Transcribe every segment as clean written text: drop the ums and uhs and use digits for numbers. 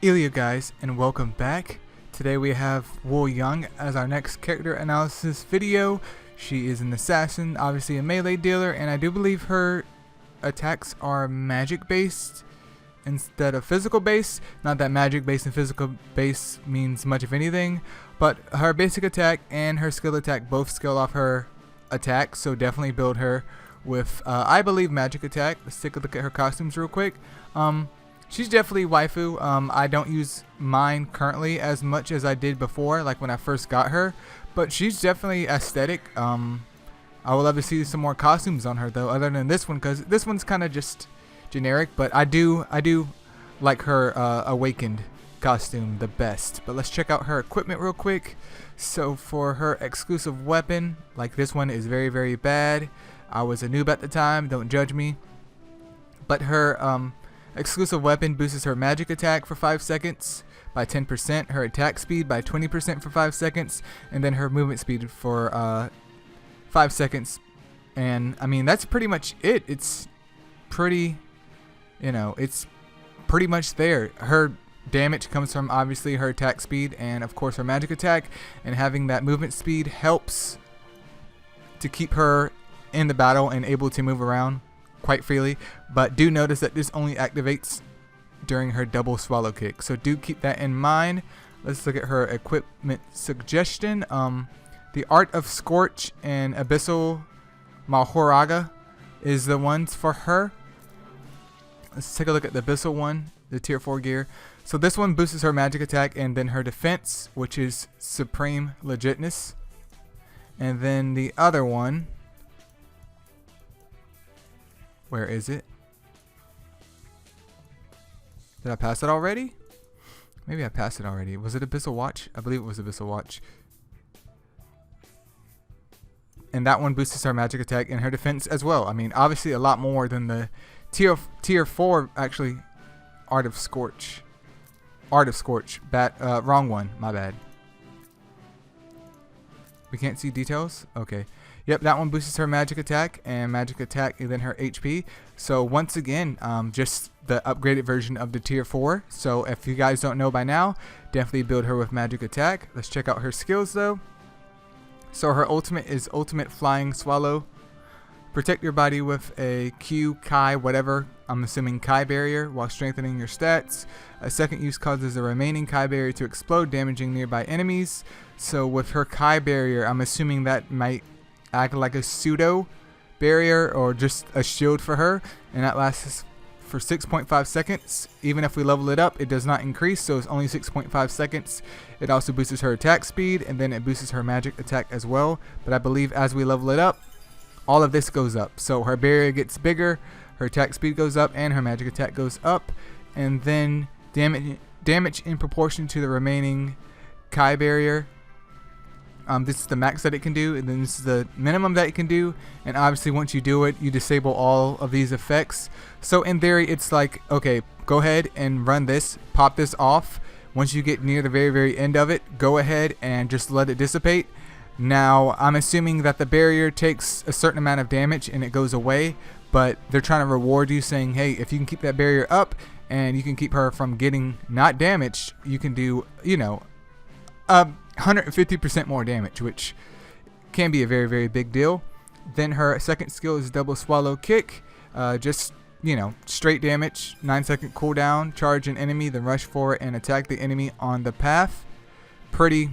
Eileo guys, and welcome back. Today we have Wolyung as our next character analysis video. She is an assassin, obviously a melee dealer, and I do believe her attacks are magic based instead of physical based. Not that magic based and physical based means much of anything, but her basic attack and her skill attack both scale off her attack, so definitely build her with I believe magic attack. Let's take a look at her costumes real quick. She's definitely waifu. I don't use mine currently as much as I did before, like when I first got her, but she's definitely aesthetic. I would love to see some more costumes on her though, other than this one, because this one's kind of just generic. But I do like her awakened costume the best. But let's check out her equipment real quick. So for her exclusive weapon, like this one is very, very bad. I was a noob at the time, don't judge me. But her exclusive weapon boosts her magic attack for 5 seconds by 10%, her attack speed by 20% for 5 seconds, and then her movement speed for 5 seconds. And I mean, that's pretty much it. It's pretty, it's pretty much there. Her damage comes from obviously her attack speed and of course her magic attack, and having that movement speed helps to keep her in the battle and able to move around quite freely. But do notice that this only activates during her double swallow kick, so do keep that in mind. Let's look at her equipment suggestion. The Art of Scorch and Abyssal Malhoraga is the ones for her. Let's take a look at the Abyssal one, the tier 4 gear. So this one boosts her magic attack and then her defense, which is Supreme Legitness. And then the other one, where is it? Did I pass it already? Maybe I passed it already. Was it Abyssal Watch? I believe it was Abyssal Watch. And that one boosts her magic attack and her defense as well. I mean, obviously a lot more than the tier 4, actually. Art of Scorch. Wrong one. My bad. We can't see details? Okay. Yep, that one boosts her magic attack and then her HP. So once again, just the upgraded version of the tier 4. So if you guys don't know by now, definitely build her with magic attack. Let's check out her skills though. So her ultimate is Ultimate Flying Swallow. Protect your body with a Q, Kai, whatever, I'm assuming Kai barrier, while strengthening your stats. A second use causes the remaining Kai barrier to explode, damaging nearby enemies. So with her Kai barrier, I'm assuming that might act like a pseudo barrier or just a shield for her, and that lasts for 6.5 seconds. Even if we level it up, it does not increase, so it's only 6.5 seconds. It also boosts her attack speed, and then it boosts her magic attack as well. But I believe as we level it up, all of this goes up. So her barrier gets bigger, her attack speed goes up, and her magic attack goes up. And then damage in proportion to the remaining Kai barrier. This is the max that it can do, and then this is the minimum that it can do. And obviously once you do it, you disable all of these effects. So in theory, it's like, okay, go ahead and run this, pop this off. Once you get near the very, very end of it, go ahead and just let it dissipate. Now, I'm assuming that the barrier takes a certain amount of damage and it goes away, but they're trying to reward you, saying, hey, if you can keep that barrier up and you can keep her from getting not damaged, you can do, 150% more damage, which can be a very, very big deal. Then her second skill is Double Swallow Kick. Just, straight damage, 9-second cooldown, charge an enemy, then rush forward and attack the enemy on the path. Pretty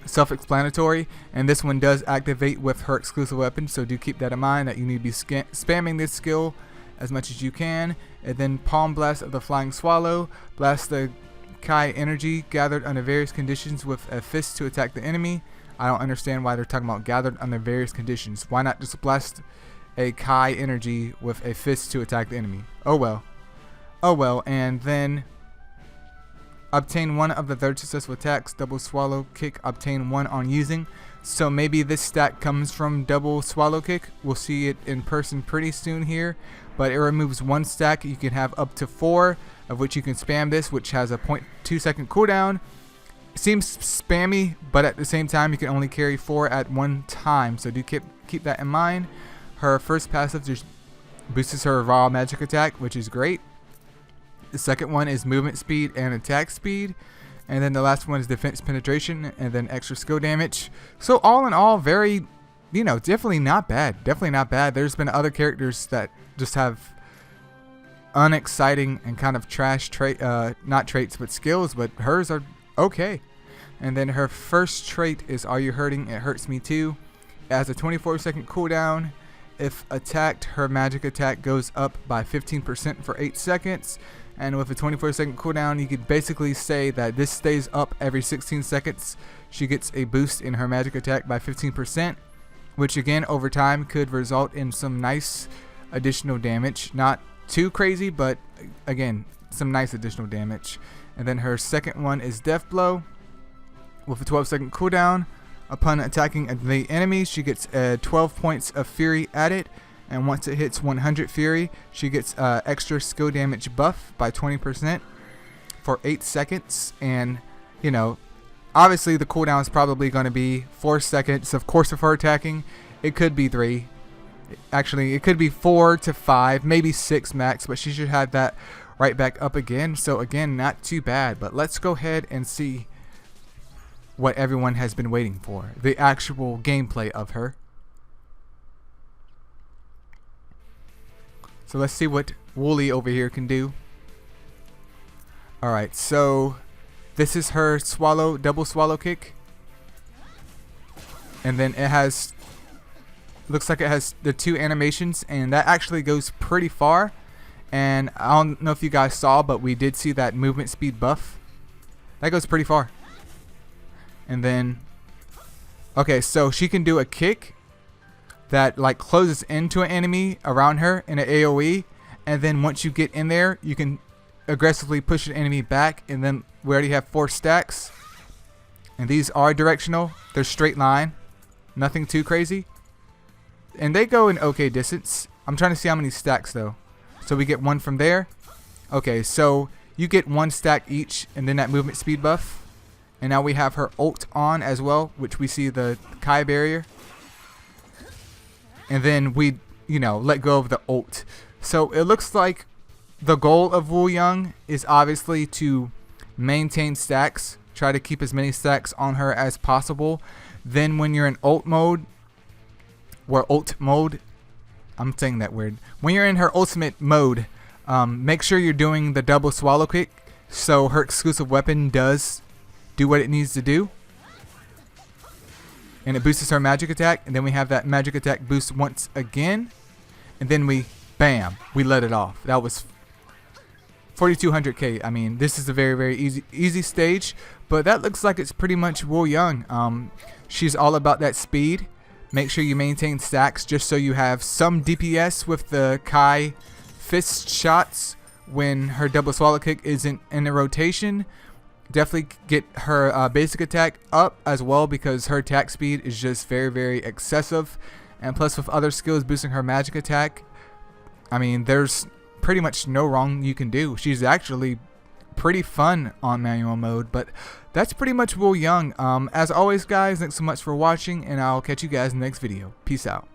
self-explanatory, and this one does activate with her exclusive weapon, so do keep that in mind that you need to be spamming this skill as much as you can. And then Palm Blast of the Flying Swallow, blast the Kai energy gathered under various conditions with a fist to attack the enemy. I don't understand why they're talking about gathered under various conditions. Why not just blast a Kai energy with a fist to attack the enemy? Oh well. And then obtain one of the third successful attacks. Double Swallow Kick, obtain one on using. So maybe this stat comes from Double Swallow Kick. We'll see it in person pretty soon here. But it removes one stack. You can have up to 4, of which you can spam this, which has a 0.2 second cooldown. It seems spammy, but at the same time, you can only carry 4 at one time. So do keep that in mind. Her first passive just boosts her raw magic attack, which is great. The second one is movement speed and attack speed. And then the last one is defense penetration and then extra skill damage. So all in all, very, definitely not bad. Definitely not bad. There's been other characters that just have unexciting and kind of trash not traits, but skills, but hers are okay. And then her first trait is Are You Hurting? It Hurts Me Too. It has a 24-second cooldown. If attacked, her magic attack goes up by 15% for 8 seconds. And with a 24-second cooldown, you could basically say that this stays up every 16 seconds. She gets a boost in her magic attack by 15%, which again, over time, could result in some nice additional damage. Not too crazy, but again, some nice additional damage. And then her second one is Death Blow. With a 12-second cooldown, upon attacking the enemy, she gets 12 points of fury added. And once it hits 100 fury, she gets extra skill damage buff by 20% for 8 seconds. And, obviously the cooldown is probably going to be 4 seconds. Of course, if her attacking, it could be 3. Actually, it could be 4 to 5, maybe 6 max. But she should have that right back up again. So, again, not too bad. But let's go ahead and see what everyone has been waiting for. The actual gameplay of her. So let's see what Woolly over here can do. Alright, so this is her double swallow kick. And then it has, looks like it has the 2 animations, and that actually goes pretty far. And I don't know if you guys saw, but we did see that movement speed buff. That goes pretty far. And then, okay, so she can do a kick that like closes into an enemy around her in an AoE, and then once you get in there, you can aggressively push an enemy back. And then we already have 4 stacks, and these are directional. They're straight line, nothing too crazy, and they go an okay distance. I'm trying to see how many stacks though. So we get 1 from there. Okay, so you get 1 stack each, and then that movement speed buff. And now we have her ult on as well, which we see the Kai barrier. And then we, let go of the ult. So it looks like the goal of Wolyung is obviously to maintain stacks. Try to keep as many stacks on her as possible. Then when you're in ult mode, I'm saying that weird. When you're in her ultimate mode, make sure you're doing the double swallow kick, so her exclusive weapon does do what it needs to do. And it boosts her magic attack, and then we have that magic attack boost once again, and then we let it off. That was 4200k. I mean, this is a very, very easy stage, but that looks like it's pretty much Wolyung. She's all about that speed. Make sure you maintain stacks just so you have some DPS with the Kai fist shots when her double swallow kick isn't in the rotation. Definitely get her basic attack up as well, because her attack speed is just very, very excessive. And plus, with other skills boosting her magic attack, I mean, there's pretty much no wrong you can do. She's actually pretty fun on manual mode. But that's pretty much Wolyung. As always, guys, thanks so much for watching, and I'll catch you guys in the next video. Peace out.